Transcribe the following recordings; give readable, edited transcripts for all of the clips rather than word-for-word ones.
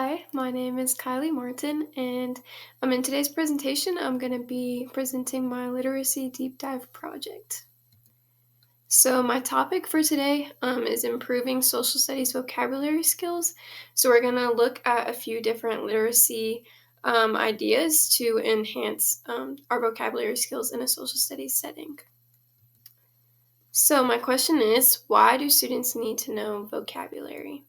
Hi, my name is Kylie Martin, and in today's presentation, I'm going to be presenting my literacy deep dive project. So, my topic for today is improving social studies vocabulary skills. So, we're going to look at a few different literacy ideas to enhance our vocabulary skills in a social studies setting. So, my question is, why do students need to know vocabulary?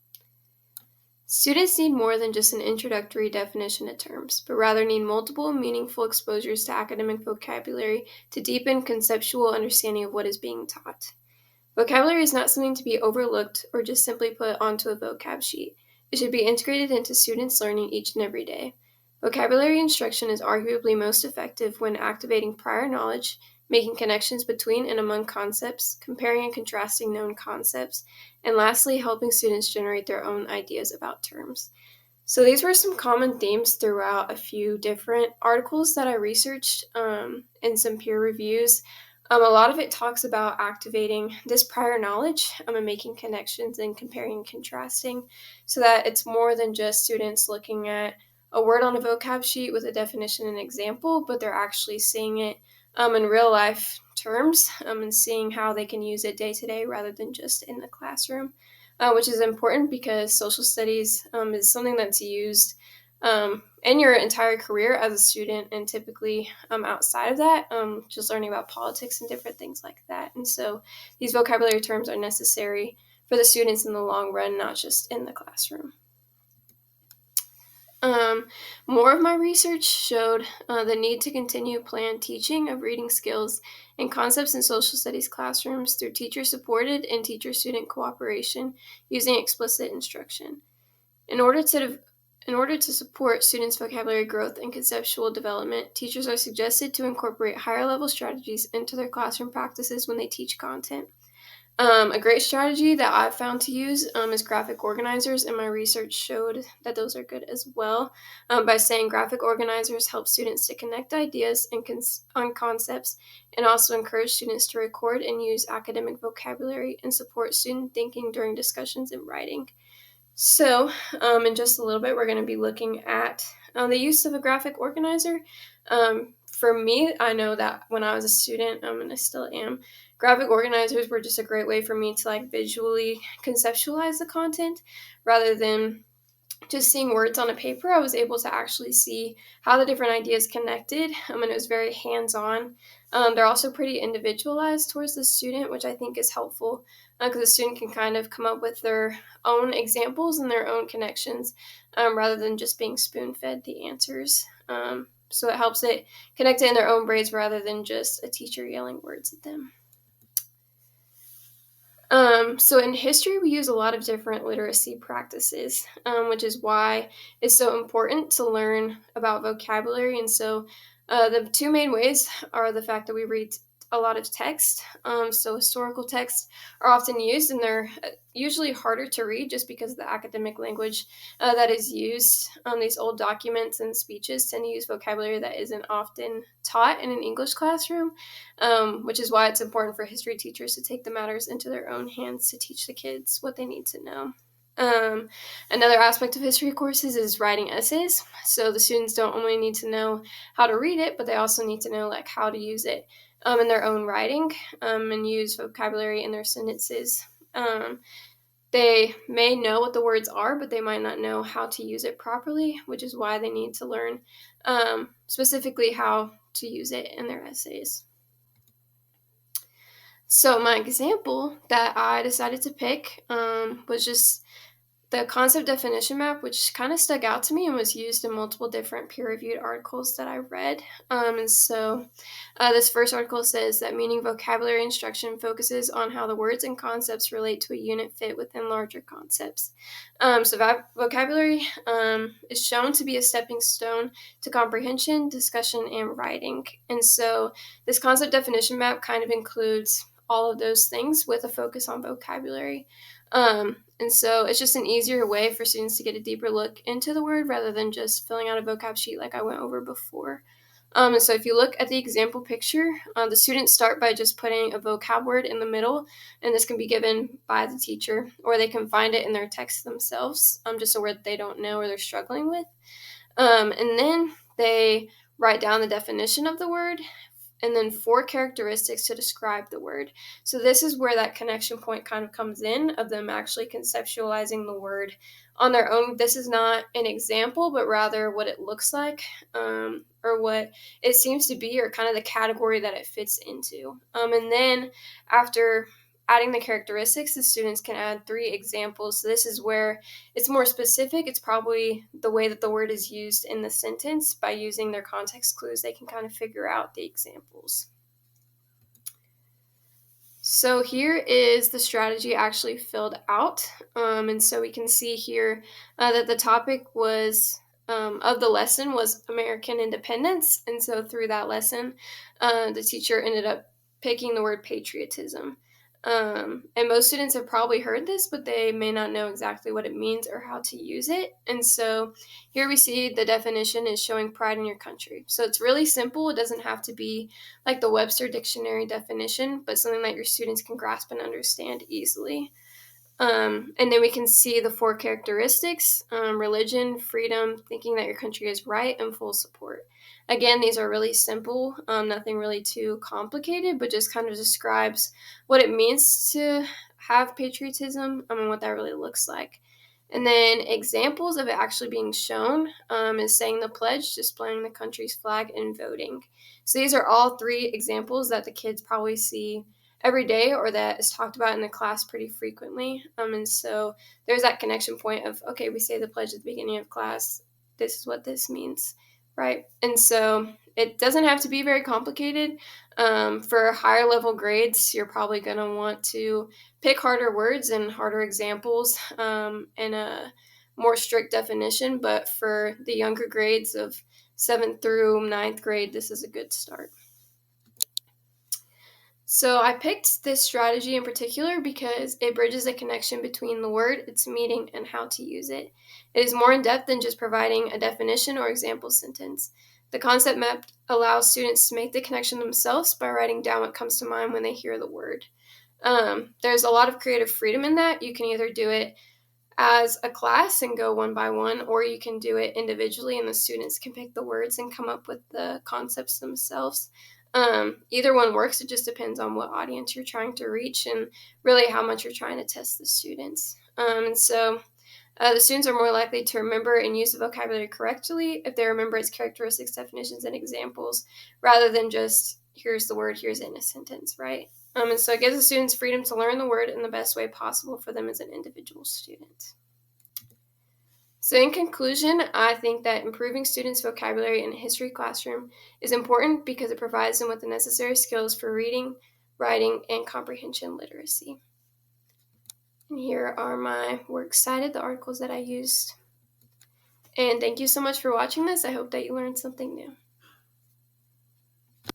Students need more than just an introductory definition of terms, but rather need multiple meaningful exposures to academic vocabulary to deepen conceptual understanding of what is being taught. Vocabulary is not something to be overlooked or just simply put onto a vocab sheet. It should be integrated into students' learning each and every day. Vocabulary instruction is arguably most effective when activating prior knowledge, making connections between and among concepts, comparing and contrasting known concepts, and lastly, helping students generate their own ideas about terms. So these were some common themes throughout a few different articles that I researched and some peer reviews. A lot of it talks about activating this prior knowledge and making connections and comparing and contrasting so that it's more than just students looking at a word on a vocab sheet with a definition and example, but they're actually seeing it in real life terms and seeing how they can use it day to day rather than just in the classroom, which is important because social studies is something that's used in your entire career as a student and typically outside of that, just learning about politics and different things like that. And so these vocabulary terms are necessary for the students in the long run, not just in the classroom. More of my research showed the need to continue planned teaching of reading skills and concepts in social studies classrooms through teacher-supported and teacher-student cooperation using explicit instruction. In order to support students' vocabulary growth and conceptual development, teachers are suggested to incorporate higher-level strategies into their classroom practices when they teach content. A great strategy that I've found to use is graphic organizers, and my research showed that those are good as well. By saying graphic organizers help students to connect ideas and on concepts, and also encourage students to record and use academic vocabulary and support student thinking during discussions and writing. So, in just a little bit, we're going to be looking at the use of a graphic organizer. For me, I know that when I was a student, and I still am, graphic organizers were just a great way for me to visually conceptualize the content rather than just seeing words on a paper. I was able to actually see how the different ideas connected, and it was very hands-on. They're also pretty individualized towards the student, which I think is helpful because the student can kind of come up with their own examples and their own connections rather than just being spoon-fed the answers. So it helps it connect it in their own brains rather than just a teacher yelling words at them. So in history, we use a lot of different literacy practices, which is why it's so important to learn about vocabulary. And so the two main ways are the fact that we read a lot of text. So historical texts are often used, and they're usually harder to read just because of the academic language that is used. These old documents and speeches tend to use vocabulary that isn't often taught in an English classroom, which is why it's important for history teachers to take the matters into their own hands to teach the kids what they need to know. Another aspect of history courses is writing essays. So the students don't only need to know how to read it, but they also need to know how to use it in their own writing and use vocabulary in their sentences. They may know what the words are, but they might not know how to use it properly, which is why they need to learn specifically how to use it in their essays. So my example that I decided to pick was just the concept definition map, which kind of stuck out to me and was used in multiple different peer-reviewed articles that I read. And so this first article says that meaning vocabulary instruction focuses on how the words and concepts relate to a unit fit within larger concepts. So vocabulary is shown to be a stepping stone to comprehension, discussion, and writing. And so this concept definition map kind of includes all of those things with a focus on vocabulary. And so it's just an easier way for students to get a deeper look into the word rather than just filling out a vocab sheet like I went over before. And so if you look at the example picture, the students start by just putting a vocab word in the middle, and this can be given by the teacher, or they can find it in their text themselves, just a word they don't know or they're struggling with. And then they write down the definition of the word and then 4 characteristics to describe the word. So this is where that connection point kind of comes in of them actually conceptualizing the word on their own. This is not an example, but rather what it looks like, or what it seems to be, or kind of the category that it fits into. And then after adding the characteristics, the students can add 3 examples. So this is where it's more specific. It's probably the way that the word is used in the sentence. By using their context clues, they can kind of figure out the examples. So here is the strategy actually filled out. And so we can see here that the topic was of the lesson was American independence. And so through that lesson, the teacher ended up picking the word patriotism. And most students have probably heard this, but they may not know exactly what it means or how to use it. And so here we see the definition is showing pride in your country. So it's really simple. It doesn't have to be like the Webster Dictionary definition, but something that your students can grasp and understand easily. And then we can see the 4 characteristics: religion, freedom, thinking that your country is right, and full support. Again, these are really simple, nothing really too complicated, but just kind of describes what it means to have patriotism, and what that really looks like. And then examples of it actually being shown is saying the pledge, displaying the country's flag, and voting. So these are all 3 examples that the kids probably see every day or that is talked about in the class pretty frequently. And so there's that connection point of, okay, we say the pledge at the beginning of class. This is what this means, right? And so it doesn't have to be very complicated. For higher level grades, you're probably going to want to pick harder words and harder examples, and a more strict definition. But for the younger grades of 7th through 9th grade, this is a good start. So I picked this strategy in particular because it bridges a connection between the word, its meaning, and how to use it. It is more in depth than just providing a definition or example sentence. The concept map allows students to make the connection themselves by writing down what comes to mind when they hear the word. There's a lot of creative freedom in that. You can either do it as a class and go one by one, or you can do it individually and the students can pick the words and come up with the concepts themselves. Either one works. It just depends on what audience you're trying to reach and really how much you're trying to test the students. And so the students are more likely to remember and use the vocabulary correctly if they remember its characteristics, definitions, and examples, rather than just here's the word, here's it in a sentence, right? And so it gives the students freedom to learn the word in the best way possible for them as an individual student. So in conclusion, I think that improving students' vocabulary in a history classroom is important because it provides them with the necessary skills for reading, writing, and comprehension literacy. And here are my works cited, the articles that I used. And thank you so much for watching this. I hope that you learned something new.